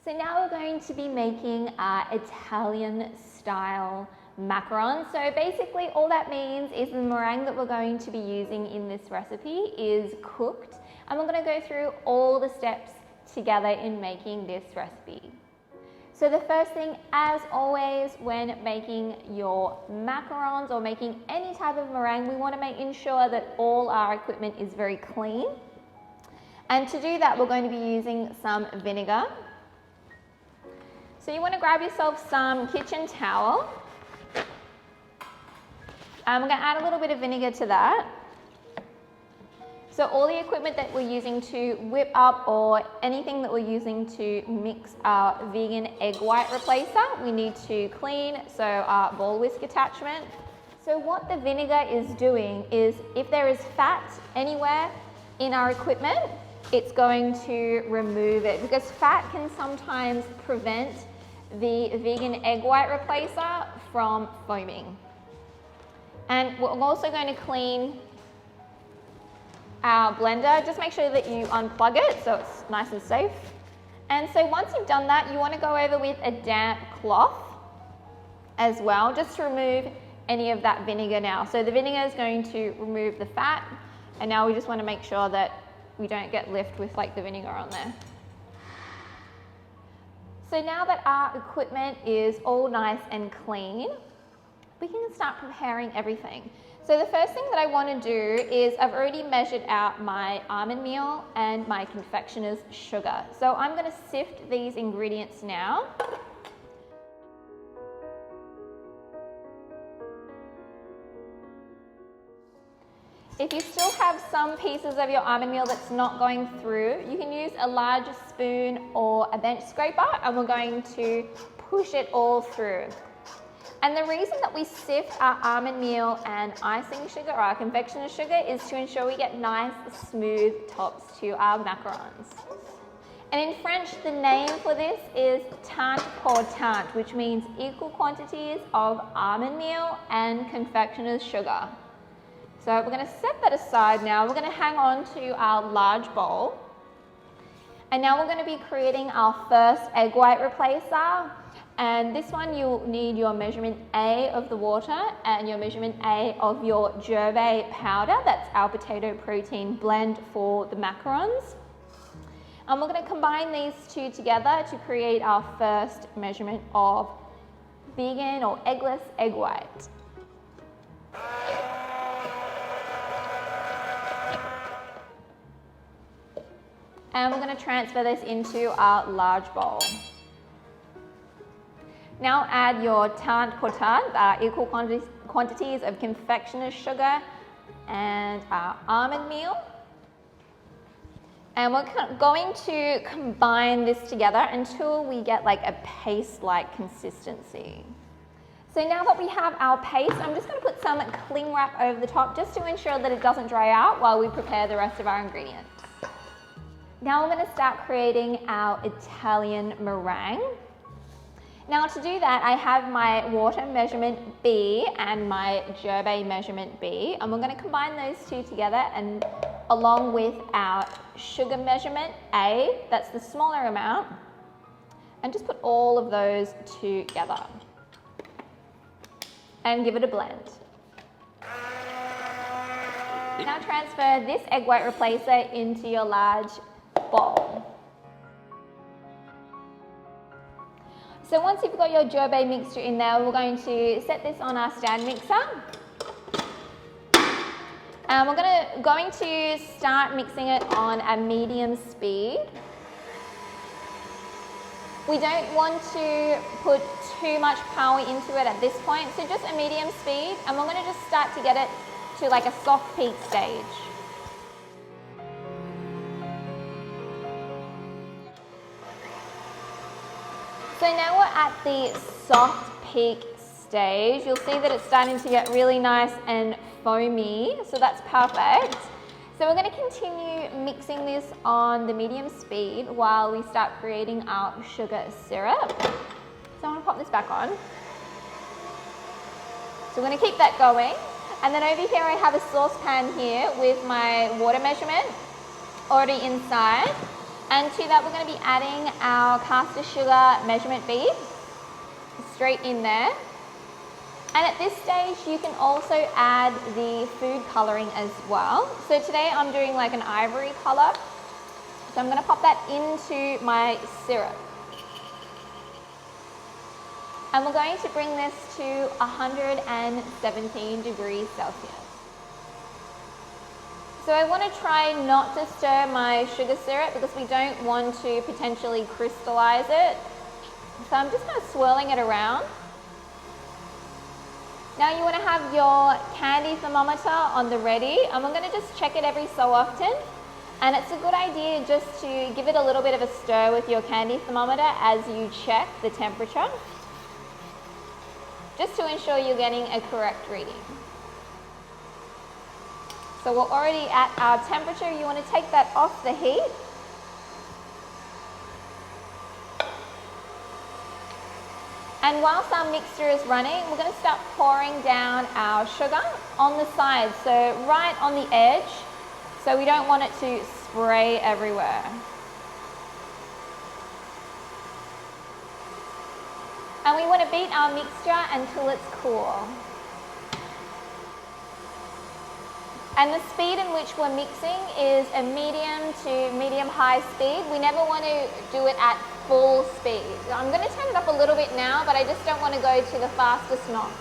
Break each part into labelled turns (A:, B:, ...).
A: So now we're going to be making our Italian style macarons. So basically all that means is the meringue that we're going to be using in this recipe is cooked, and we're going to go through all the steps together in making this recipe. So the first thing, as always, when making your macarons or making any type of meringue, we want to ensure that all our equipment is very clean. And to do that, we're going to be using some vinegar. So you want to grab yourself some kitchen towel. And we're going to add a little bit of vinegar to that. So all the equipment that we're using to whip up or anything that we're using to mix our vegan egg white replacer, we need to clean, so our ball whisk attachment. So what the vinegar is doing is if there is fat anywhere in our equipment, it's going to remove it, because fat can sometimes prevent the vegan egg white replacer from foaming. And we're also going to clean our blender. Just make sure that you unplug it so it's nice and safe. And so once you've done that, you want to go over with a damp cloth as well, just to remove any of that vinegar now. So the vinegar is going to remove the fat, and now we just want to make sure that we don't get left with like the vinegar on there. So now that our equipment is all nice and clean, we can start preparing everything. So the first thing that I want to do is I've already measured out my almond meal and my confectioner's sugar. So I'm going to sift these ingredients now. If you still have some pieces of your almond meal that's not going through, you can use a large spoon or a bench scraper, and we're going to push it all through. And the reason that we sift our almond meal and icing sugar, or our confectioner's sugar, is to ensure we get nice, smooth tops to our macarons. And in French, the name for this is tant pour tant, which means equal quantities of almond meal and confectioner's sugar. So we're going to set that aside now. We're going to hang on to our large bowl. And now we're going to be creating our first egg white replacer. And this one you'll need your measurement A of the water and your measurement A of your gervais powder. That's our potato protein blend for the macarons. And we're going to combine these two together to create our first measurement of vegan or eggless egg white. And we're going to transfer this into our large bowl. Now add your tant pour tant, equal quantities of confectioner's sugar and our almond meal. And we're going to combine this together until we get like a paste-like consistency. So now that we have our paste, I'm just going to put some cling wrap over the top just to ensure that it doesn't dry out while we prepare the rest of our ingredients. Now we're going to start creating our Italian meringue. Now to do that, I have my water measurement B and my gervais measurement B, and we're going to combine those two together, and along with our sugar measurement A, that's the smaller amount, and just put all of those together and give it a blend. Now transfer this egg white replacer into your large bowl. So once you've got your gervais mixture in there, we're going to set this on our stand mixer. And we're going to start mixing it on a medium speed. We don't want to put too much power into it at this point, so just a medium speed, and we're going to just start to get it to like a soft peak stage. So now we're at the soft peak stage. You'll see that it's starting to get really nice and foamy, so that's perfect. So we're going to continue mixing this on the medium speed while we start creating our sugar syrup. So I'm going to pop this back on. So we're going to keep that going. And then over here I have a saucepan here with my water measurement already inside. And to that, we're going to be adding our caster sugar measurement bead straight in there. And at this stage, you can also add the food coloring as well. So today I'm doing like an ivory color. So I'm going to pop that into my syrup. And we're going to bring this to 117 degrees Celsius. So I want to try not to stir my sugar syrup because we don't want to potentially crystallize it. So I'm just kind of swirling it around. Now you want to have your candy thermometer on the ready, and we're going to just check it every so often. And it's a good idea just to give it a little bit of a stir with your candy thermometer as you check the temperature, just to ensure you're getting a correct reading. So we're already at our temperature. You want to take that off the heat. And whilst our mixture is running, we're going to start pouring down our sugar on the side, so right on the edge, so we don't want it to spray everywhere. And we want to beat our mixture until it's cool. And the speed in which we're mixing is a medium to medium-high speed. We never want to do it at full speed. I'm going to turn it up a little bit now, but I just don't want to go to the fastest notch.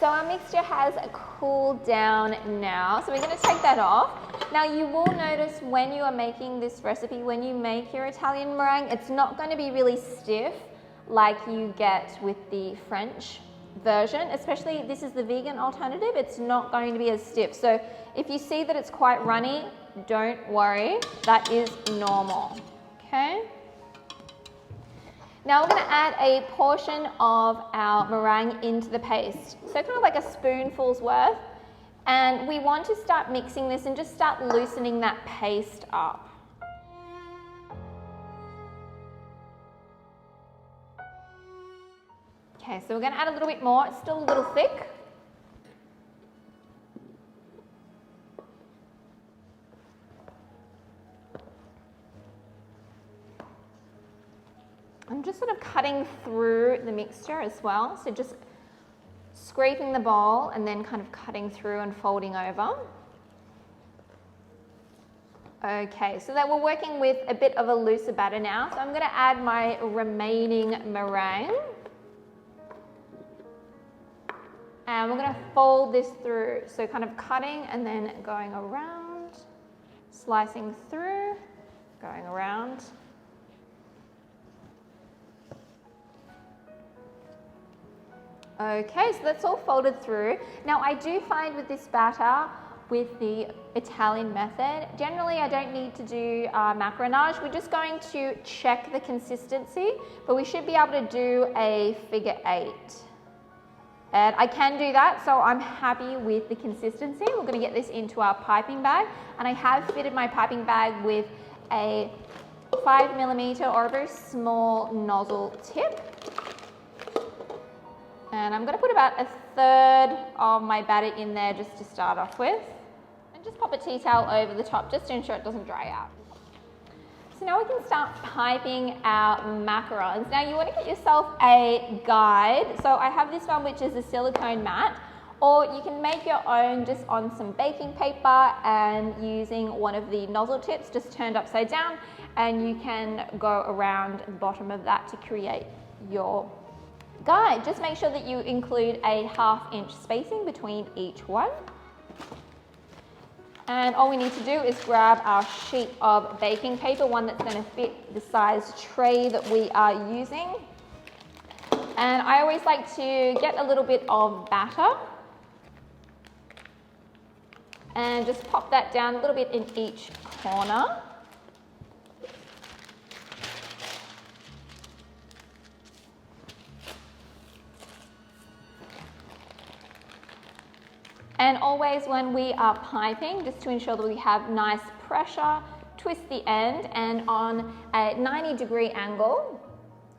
A: So our mixture has cooled down now, so we're going to take that off. Now you will notice when you are making this recipe, when you make your Italian meringue, it's not going to be really stiff like you get with the French version, especially this is the vegan alternative. It's not going to be as stiff. So if you see that it's quite runny, don't worry, that is normal. Okay. Now we're going to add a portion of our meringue into the paste. So kind of like a spoonful's worth. And we want to start mixing this and just start loosening that paste up. Okay, so we're going to add a little bit more. It's still a little thick. I'm just sort of cutting through the mixture as well. So just scraping the bowl and then kind of cutting through and folding over. Okay, so that we're working with a bit of a looser batter now. So I'm going to add my remaining meringue. And we're going to fold this through. So kind of cutting and then going around, slicing through, going around. Okay, so that's all folded through. Now I do find with this batter, with the Italian method, generally I don't need to do macaronage. We're just going to check the consistency, but we should be able to do a figure 8. And I can do that, so I'm happy with the consistency. We're going to get this into our piping bag, and I have fitted my piping bag with a 5mm or a very small nozzle tip. And I'm going to put about 1/3 of my batter in there just to start off with. And just pop a tea towel over the top just to ensure it doesn't dry out. So now we can start piping our macarons. Now you want to get yourself a guide. So I have this one which is a silicone mat, or you can make your own just on some baking paper and using one of the nozzle tips just turned upside down, and you can go around the bottom of that to create your guide. Just make sure that you include a 1/2 inch spacing between each one. And all we need to do is grab our sheet of baking paper, one that's going to fit the size tray that we are using. And I always like to get a little bit of batter and just pop that down a little bit in each corner. And always when we are piping, just to ensure that we have nice pressure, twist the end, and on a 90-degree angle,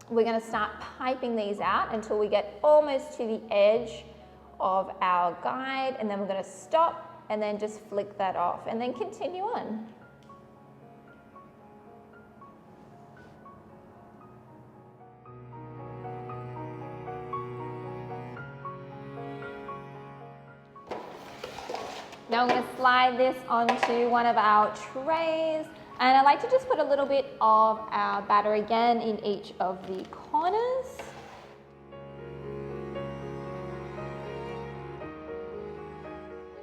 A: we're going to start piping these out until we get almost to the edge of our guide, and then we're going to stop and then just flick that off and then continue on. Now we're going to slide this onto one of our trays, and I like to just put a little bit of our batter again in each of the corners.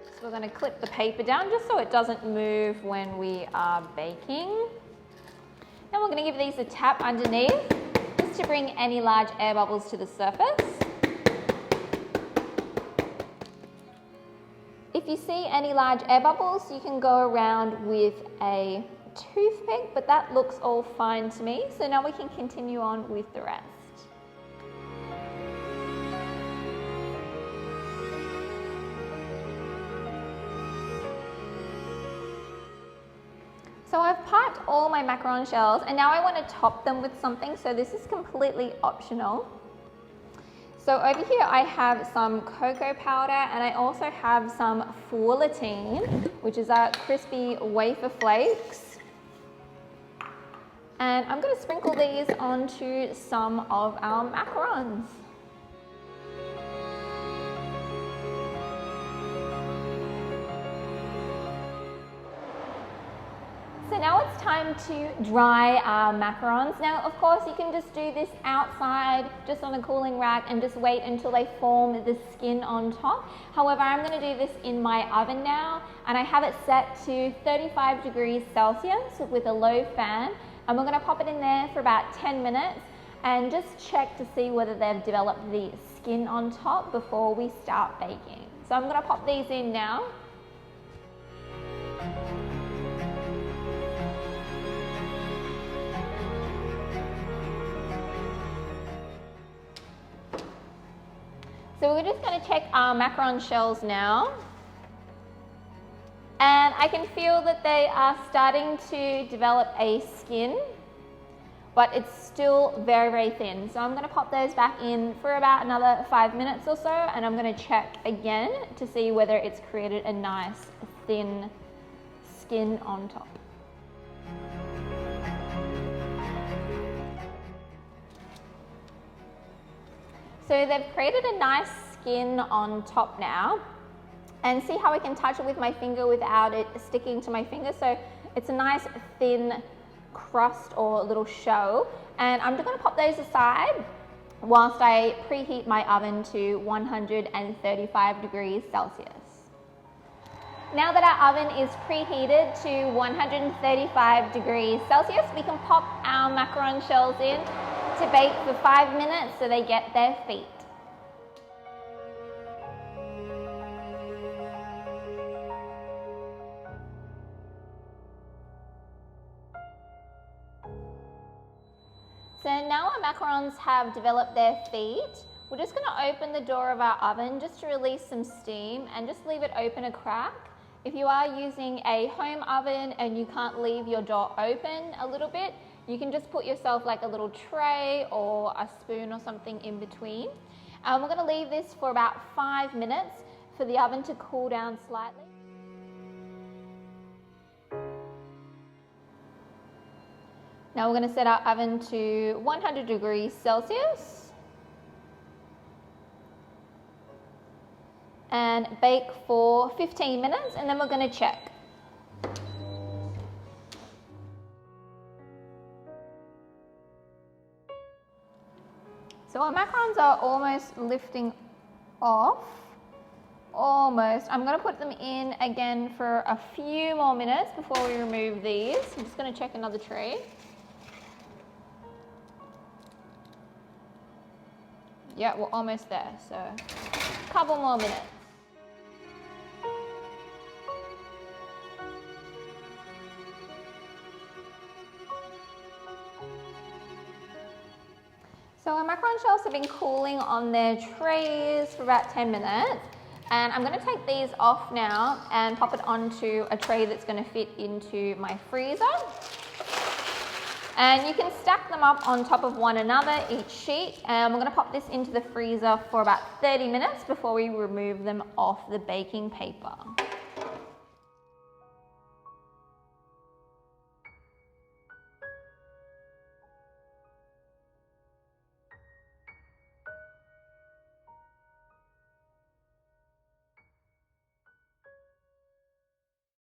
A: So we're going to clip the paper down just so it doesn't move when we are baking. Then we're going to give these a tap underneath just to bring any large air bubbles to the surface. If you see any large air bubbles, you can go around with a toothpick, but that looks all fine to me. So now we can continue on with the rest. So I've piped all my macaron shells, and now I want to top them with something, so this is completely optional. So over here I have some cocoa powder, and I also have some foulatine, which is our crispy wafer flakes. And I'm going to sprinkle these onto some of our macarons. So now it's time to dry our macarons. Now, of course, you can just do this outside, just on a cooling rack, and just wait until they form the skin on top. However, I'm going to do this in my oven now, and I have it set to 35 degrees Celsius with a low fan. And we're going to pop it in there for about 10 minutes and just check to see whether they've developed the skin on top before we start baking. So I'm going to pop these in now. So we're just going to check our macaron shells now. And I can feel that they are starting to develop a skin, but it's still very, very thin. So I'm going to pop those back in for about another 5 minutes or so, and I'm going to check again to see whether it's created a nice thin skin on top. So they've created a nice skin on top now, and see how I can touch it with my finger without it sticking to my finger. So it's a nice thin crust or little shell, and I'm just going to pop those aside whilst I preheat my oven to 135 degrees Celsius. Now that our oven is preheated to 135 degrees Celsius, we can pop our macaron shells in to bake for 5 minutes so they get their feet. So now our macarons have developed their feet. We're just going to open the door of our oven just to release some steam and just leave it open a crack. If you are using a home oven and you can't leave your door open a little bit, you can just put yourself like a little tray or a spoon or something in between. We're going to leave this for about 5 minutes for the oven to cool down slightly. Now we're going to set our oven to 100 degrees Celsius and bake for 15 minutes, and then we're going to check. So our macarons are almost lifting off. Almost. I'm going to put them in again for a few more minutes before we remove these. I'm just going to check another tray. Yeah, we're almost there, so a couple more minutes. So our macaron shells have been cooling on their trays for about 10 minutes, and I'm going to take these off now and pop it onto a tray that's going to fit into my freezer. And you can stack them up on top of one another, each sheet, and we're going to pop this into the freezer for about 30 minutes before we remove them off the baking paper.